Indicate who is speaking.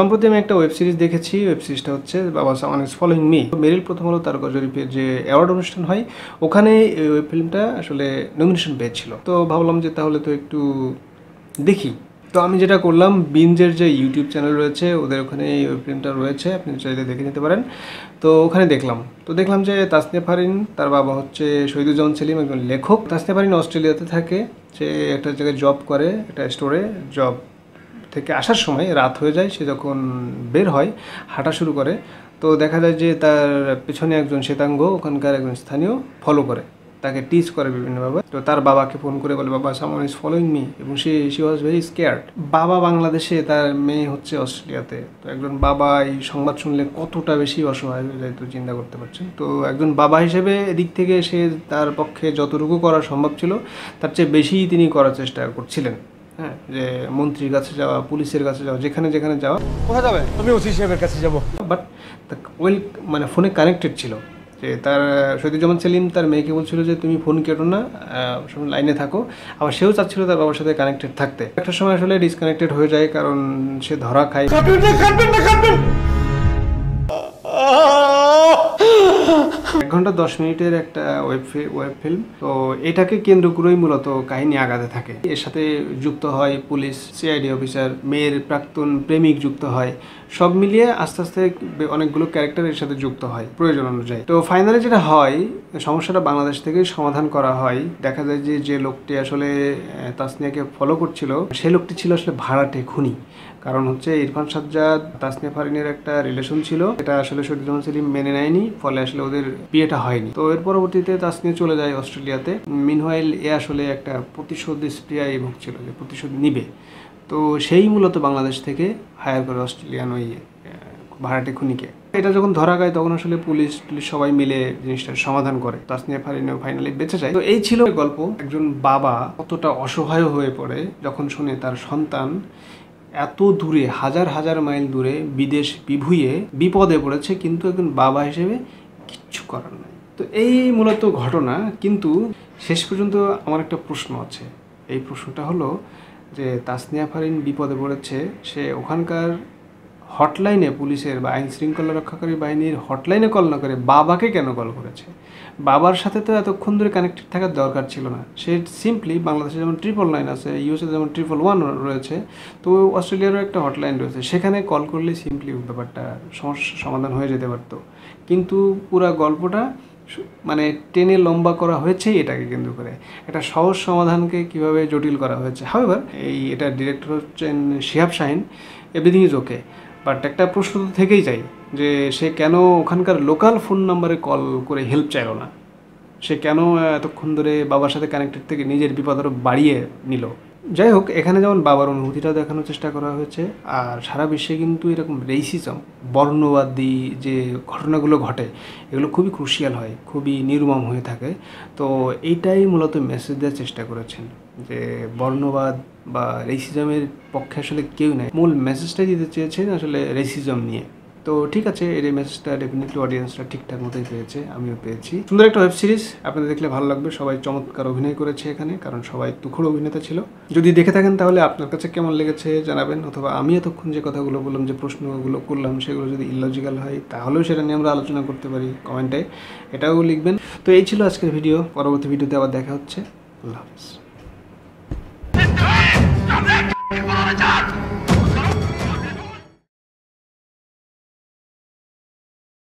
Speaker 1: সম্প্রতি আমি একটা ওয়েব সিরিজ দেখেছি। ওয়েব সিরিজটা হচ্ছে বাবা সামান ইজ ফলোইং মি। মেরিল প্রথম আলো তারকা জরিপের যে অ্যাওয়ার্ড অনুষ্ঠান হয়, ওখানে এই ওয়েব ফিল্মটা আসলে নমিনেশন পেয়েছিল। তো ভাবলাম যে তাহলে তো একটু দেখি। তো আমি যেটা করলাম, বিঞ্জের যে ইউটিউব চ্যানেল রয়েছে ওদের ওখানে এই ওয়েব ফিল্মটা রয়েছে, আপনি চাইলে দেখে নিতে পারেন। তো ওখানে দেখলাম যে তাসনিয়া ফারিন, তার বাবা হচ্ছে শহীদুজ্জামান সেলিম, একজন লেখক। তাসনিয়া ফারিন অস্ট্রেলিয়াতে থাকে, সে একটা জায়গায় জব করে, একটা স্টোরে। জব থেকে আসার সময় রাত হয়ে যায়। সে যখন বের হয়, হাঁটা শুরু করে, তো দেখা যায় যে তার পেছনে একজন শ্বেতাঙ্গ ওখানকার একজন স্থানীয় ফলো করে, তাকে টিচ করে বিভিন্নভাবে। তো তার বাবাকে ফোন করে বলে, বাবা সামওয়ান ইজ ফলোইং মি, এবং শি ওয়াজ ভেরি স্কেয়ার্ড। বাবা বাংলাদেশে, তার মেয়ে হচ্ছে অস্ট্রেলিয়াতে। তো একজন বাবা এই সংবাদ শুনলে কতটা বেশি অসহায় হয়ে যায়, তো চিন্তা করতে পারছেন। তো একজন বাবা হিসেবে এদিক থেকে সে তার পক্ষে যতটুকু করা সম্ভব ছিল তার চেয়ে বেশিই তিনি করার চেষ্টা করছিলেন। হ্যাঁ, যে মন্ত্রীর কাছে যাওয়া, পুলিশের কাছে যাওয়া, যেখানে যেখানে যাওয়া।
Speaker 2: কোথায় যাবে? আমি ওসি সাহেবের কাছে যাব।
Speaker 1: বাট মানে ফোনে কানেক্টেড ছিল। যে তার শহীদুজ্জামান সেলিম তার মেয়েকে বলছিল যে তুমি ফোন কেটো না, লাইনে থাকো। আবার সেও চাচ্ছিল তার বাবার সাথে কানেক্টেড থাকতে। একটা সময় আসলে ডিসকানেক্টেড হয়ে যায়, কারণ সে ধরা খায়। 1 ঘন্টা 10 মিনিটের একটা ওয়েব ফিল্ম। তো এটাকে কেন্দ্র করেই মূলত কাহিনী আগাতে থাকে। এর সাথে যুক্ত হয় পুলিশ, সিআইডি অফিসার, মেয়ের প্রাক্তন প্রেমিক যুক্ত হয়। সব মিলিয়ে আস্তে আস্তে অনেকগুলো ক্যারেক্টার এর সাথে যুক্ত হয় প্রয়োজন অনুযায়ী। তো ফাইনালি যেটা হয়, সমস্যাটা বাংলাদেশ থেকে সমাধান করা হয়। দেখা যায় যে যে লোকটি আসলে তাসনিয়াকে ফলো করছিল, সে লোকটি ছিল আসলে ভাড়াটে খুনি। কারণ হচ্ছে ইরফান সাজ্জাদ তাসনিয়া ফারিনের একটা রিলেশন ছিল, এটা আসলে শহীদুজ্জামান সেলিম মেনে নেয়নি, ফলে আসলে ওদের বিয়েটা হয়নি। তো এর পরবর্তীতে তাসনিয়া চলে যায় অস্ট্রেলিয়াতে। মিনওয়াইল এ আসলে একটা প্রতিশোধ স্প্রিয়ায় ভুগছিল, যে প্রতিশোধ নিবে। তো সেই মূলত বাংলাদেশ থেকে হায়ার করে অস্ট্রেলিয়ান ওই ভাড়াটে খুনিকে। এটা যখন ধরা খায় তখন আসলে পুলিশ সবাই মিলে জিনিসটার সমাধান করে। তাসনিয়া ফারিনও ফাইনালি বেঁচে যায়। তো এই ছিল গল্প। একজন বাবা কতটা অসহায় হয়ে পড়ে যখন শুনে তার সন্তান এত দূরে, হাজার হাজার মাইল দূরে বিদেশ বিভুঁইয়ে বিপদে পড়েছে, কিন্তু একজন বাবা হিসেবে কিচ্ছু করার নাই। তো এই মূলত ঘটনা। কিন্তু শেষ পর্যন্ত আমার একটা প্রশ্ন আছে। এই প্রশ্নটা হলো যে তাসনিয়া ফারিন বিপদে পড়েছে, সে ওখানকার হটলাইনে, পুলিশের বা আইন শৃঙ্খলা রক্ষাকারী বাহিনীর হটলাইনে কল না করে বাবাকে কেন কল করেছে? বাবার সাথে তো এতক্ষণ ধরে কানেক্টেড থাকার দরকার ছিল না। সে সিম্পলি, বাংলাদেশে যেমন 999 আছে, ইউএসএ যেমন 111 রয়েছে, তো অস্ট্রেলিয়ারও একটা হটলাইন রয়েছে, সেখানে কল করলে সিম্পলি ব্যাপারটা সমস্যার সমাধান হয়ে যেতে পারতো। কিন্তু পুরো গল্পটা মানে টেনে লম্বা করা হয়েছে এটাকে কেন্দ্র করে। একটা সহজ সমাধানকে কিভাবে জটিল করা হয়েছে। হাউএভার এটা ডিরেক্টর হচ্ছেন Shihab Shahin, everything is okay. But একটা প্রশ্ন তো থেকেই যায় যে সে কেন ওখানকার লোকাল ফোন নাম্বারে কল করে হেল্প চাইল না? সে কেন এতক্ষণ ধরে বাবার সাথে কানেক্টেড থেকে নিজের বিপদ আরও বাড়িয়ে নিল? যাই হোক, এখানে যেমন বাবার অনুভূতিটা দেখানোর চেষ্টা করা হয়েছে, আর সারা বিশ্বে কিন্তু এরকম রেসিজম, বর্ণবাদী যে ঘটনাগুলো ঘটে, এগুলো খুবই ক্রুশিয়াল হয়, খুবই নির্মম হয়ে থাকে। তো এইটাই মূলত মেসেজ দেওয়ার চেষ্টা করেছেন, যে বর্ণবাদ বা রেসিজমের পক্ষে আসলে কেউ নেই। মূল মেসেজটাই দিতে চেয়েছেন আসলে রেসিজম নিয়ে। তো ঠিক আছে, এর মেসেজটা ডেফিনেটলি অডিয়েন্সরা ঠিকঠাক মতোই পেয়েছে, আমিও পেয়েছি। সুন্দর একটা ওয়েব সিরিজ, আপনাদের দেখলে ভালো লাগবে। সবাই চমৎকার অভিনয় করেছে এখানে, কারণ সবাই তুখোড় অভিনেতা ছিল। যদি দেখে থাকেন তাহলে আপনার কাছে কেমন লেগেছে জানাবেন, অথবা আমি এতক্ষণ যে কথাগুলো বললাম, যে প্রশ্নগুলো করলাম, সেগুলো যদি ইলজিক্যাল হয় তাহলেও সেটা নিয়ে আমরা আলোচনা করতে পারি কমেন্টে, এটাও লিখবেন। তো এই ছিল আজকের ভিডিও। পরবর্তী ভিডিওতে আবার দেখা হচ্ছে। আল্লাহ হাফেজ।